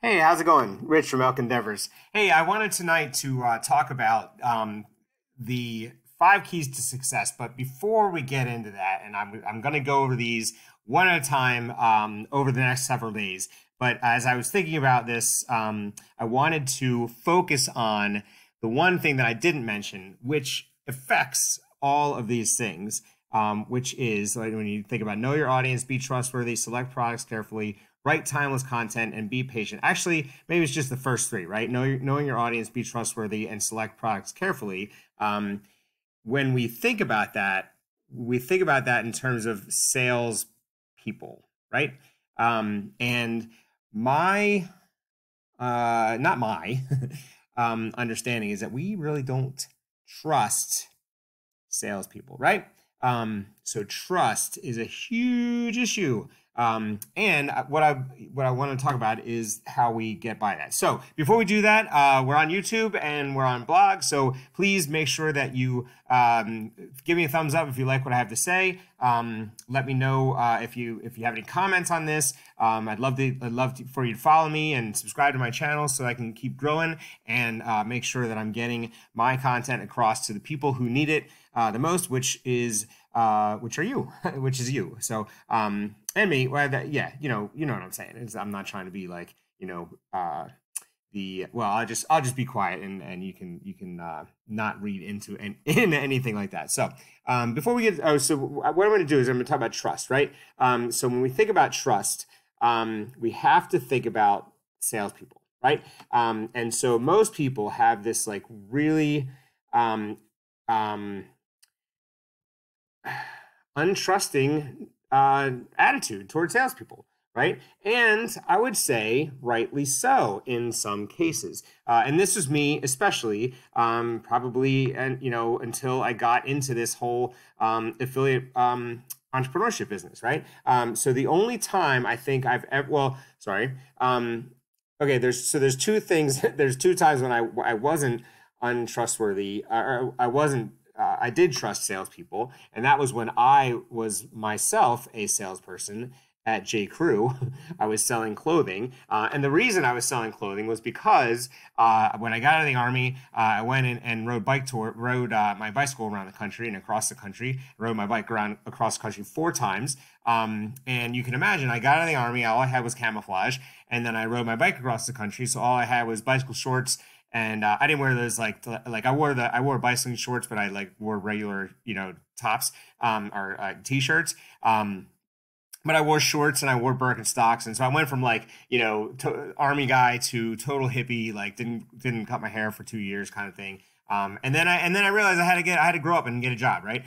Hey, how's it going? Rich from Elk Endeavors. Hey, I wanted tonight to talk about the 5 keys to success. But before we get into that, and I'm going to go over these one at a time over the next several days. But as I was thinking about this, I wanted to focus on the one thing that I didn't mention, which affects all of these things, which is like when you think about know your audience, be trustworthy, select products carefully, write timeless content, and be patient. Actually, maybe it's just the first three, right? Knowing your audience, be trustworthy, and select products carefully. When we think about that, we think about that in terms of sales people, right? And my, not my, understanding is that we really don't trust salespeople, right? So trust is a huge issue. And what I want to talk about is how we get by that. So before we do that, we're on YouTube and we're on blog. So please make sure that you give me a thumbs up if you like what I have to say. Let me know if you have any comments on this. I'd love for you to follow me and subscribe to my channel so I can keep growing and make sure that I'm getting my content across to the people who need it the most, which are you, which is you. So and me, well, yeah, you know what I'm saying. I'm not trying to be like, I'll just be quiet and you can not read into anything like that. So before we get, so what I'm going to do is I'm going to talk about trust, right? So when we think about trust, we have to think about salespeople, right? And so most people have this like really untrusting attitude towards salespeople, right? And I would say rightly so in some cases. And this was me especially, probably, and until I got into this whole affiliate entrepreneurship business, right? So the only time I think I've ever, okay, there's two things. There's two times when I wasn't untrustworthy, or I did trust salespeople, and that was when I was myself a salesperson at J. Crew. I was selling clothing, and the reason I was selling clothing was because when I got out of the Army, I went in and rode my bicycle around the country and across the country. I rode my bike around across the country 4 times, and you can imagine I got out of the Army. All I had was camouflage, and then I rode my bike across the country. So all I had was bicycle shorts. And I didn't wear those like I wore bicycling shorts, but I like wore regular tops or t-shirts. But I wore shorts and I wore Birkenstocks, and so I went from like army guy to total hippie, like didn't cut my hair for 2 years kind of thing. And then I realized I had to grow up and get a job, right?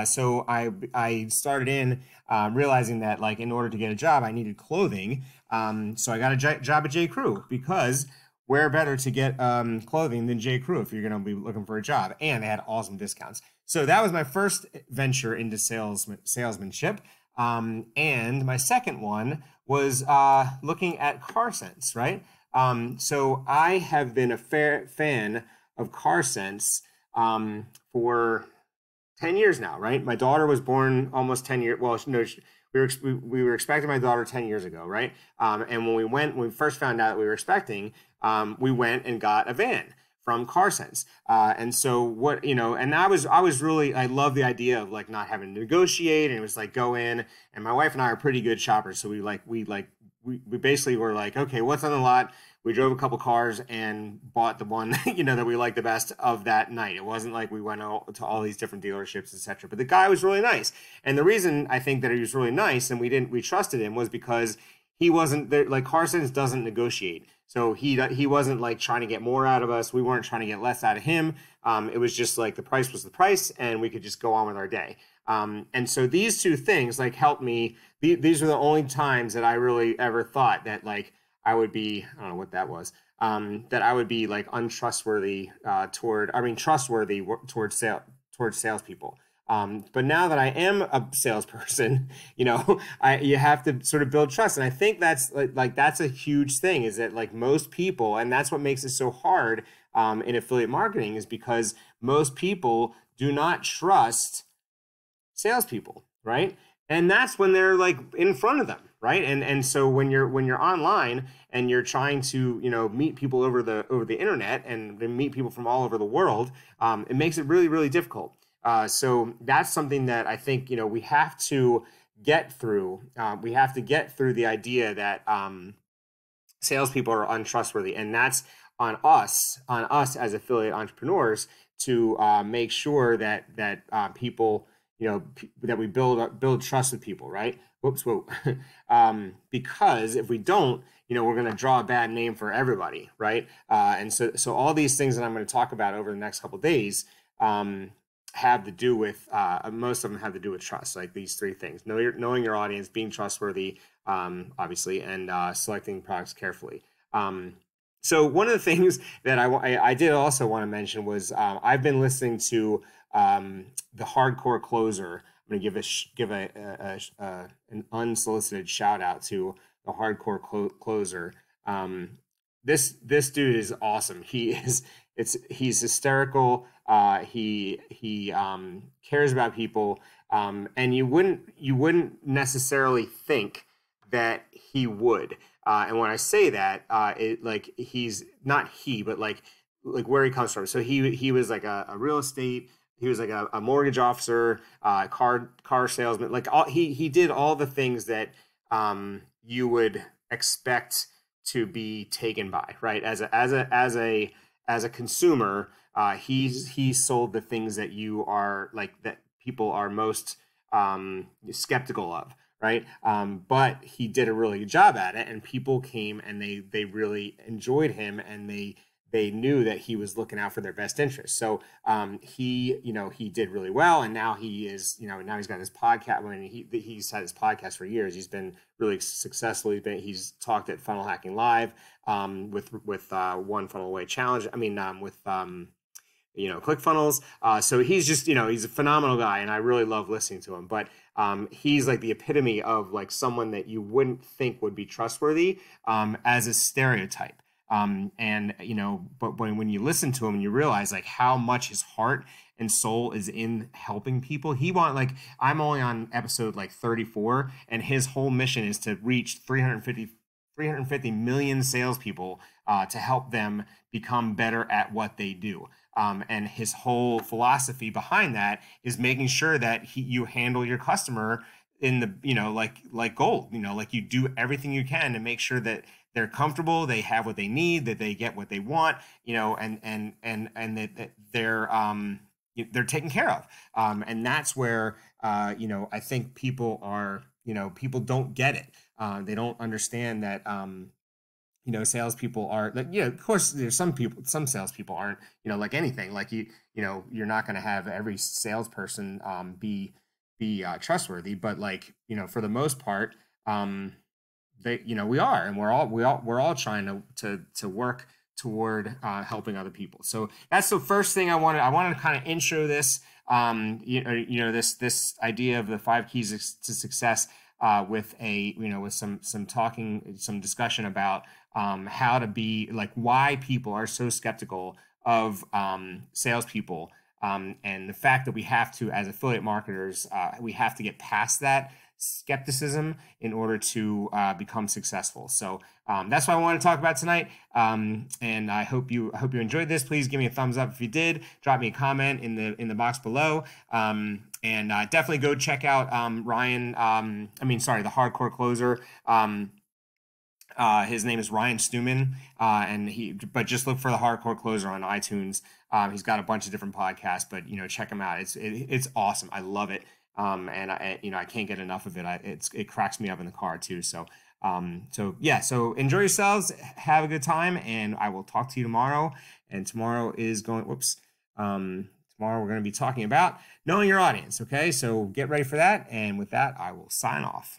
So I started in realizing that like in order to get a job I needed clothing. So I got a job at J. Crew because where better to get clothing than J. Crew if you're going to be looking for a job? And they had awesome discounts. So that was my first venture into salesmanship. And my second one was looking at CarSense, right? So I have been a fan of CarSense for 10 years now, right? My daughter was born almost 10 years. Well, no, we were expecting my daughter 10 years ago, right? And when we first found out that we were expecting, we went and got a van from CarSense. And so and I love the idea of like not having to negotiate, and it was like go in, and my wife and I are pretty good shoppers. So we basically were like, okay, what's on the lot? We drove a couple cars and bought the one that we liked the best of that night. It wasn't like we went to all these different dealerships, etc. But the guy was really nice, and the reason I think that he was really nice and we trusted him was because he wasn't there. Like CarSense doesn't negotiate, so he wasn't like trying to get more out of us. We weren't trying to get less out of him. It was just like the price was the price, and we could just go on with our day. And so these two things like helped me. These were the only times that I really ever thought that like I would be, I don't know what that was, that I would be like untrustworthy trustworthy towards salespeople. But now that I am a salesperson, you have to sort of build trust. And I think that's that's a huge thing, is that like most people, and that's what makes it so hard in affiliate marketing, is because most people do not trust salespeople, right? And that's when they're like in front of them, right? And so when you're online and you're trying to, you know, meet people over the internet and meet people from all over the world, it makes it really, really difficult. So that's something that I think, you know, we have to get through. We have to get through the idea that salespeople are untrustworthy, and that's on us as affiliate entrepreneurs to make sure that people, you know, that we build trust with people, right? Whoops, whoa. Because if we don't, you know, we're going to draw a bad name for everybody, right? And so all these things that I'm going to talk about over the next couple of days have to do with most of them have to do with trust, like these three things: knowing your audience, being trustworthy, obviously, and selecting products carefully. So one of the things that I did also want to mention was I've been listening to the Hardcore Closer. I'm going to give an unsolicited shout out to the Hardcore Closer. This dude is awesome. He's hysterical. He cares about people, and you wouldn't necessarily think that he would. And when I say that, he's not but like where he comes from. So he was like a real estate. He was like a mortgage officer, car salesman. Like he did all the things that you would expect to be taken by, right? As a consumer, he sold the things that you are like, that people are most skeptical of, right? But he did a really good job at it, and people came and they really enjoyed him, and they knew that he was looking out for their best interest. So he did really well, and now he's got his podcast. I mean, he's had his podcast for years. He's been really successful. He's talked at Funnel Hacking Live with One Funnel Away Challenge. I mean, with ClickFunnels. So he's just, he's a phenomenal guy, and I really love listening to him. But he's like the epitome of like someone that you wouldn't think would be trustworthy as a stereotype. But when you listen to him and you realize like how much his heart and soul is in helping people, I'm only on episode like 34, and his whole mission is to reach 350 million salespeople to help them become better at what they do. And his whole philosophy behind that is making sure that you handle your customer in the, like gold, like you do everything you can to make sure that they're comfortable, they have what they need, that they get what they want, and that they're taken care of. And that's where, I think people are, people don't get it. They don't understand that, salespeople are like, of course there's some salespeople aren't, like anything, like you're not going to have every salesperson be trustworthy, but like, for the most part, we are, and we're all trying to work toward helping other people. So that's the first thing I wanted to kind of intro this, this idea of the 5 keys to success with some discussion about how to be like, why people are so skeptical of salespeople, and the fact that we have to, as affiliate marketers, we have to get past that skepticism in order to become successful. So that's what I want to talk about tonight. And I hope you enjoyed this. Please give me a thumbs up if you did. Drop me a comment in the box below. And definitely go check out the Hardcore Closer. His name is Ryan Stewman, but just look for the Hardcore Closer on iTunes. He's got a bunch of different podcasts, but check him out. It's awesome. I love it. And I can't get enough of it. It cracks me up in the car too. So enjoy yourselves, have a good time, and I will talk to you tomorrow. And tomorrow we're going to be talking about knowing your audience. Okay, so get ready for that. And with that, I will sign off.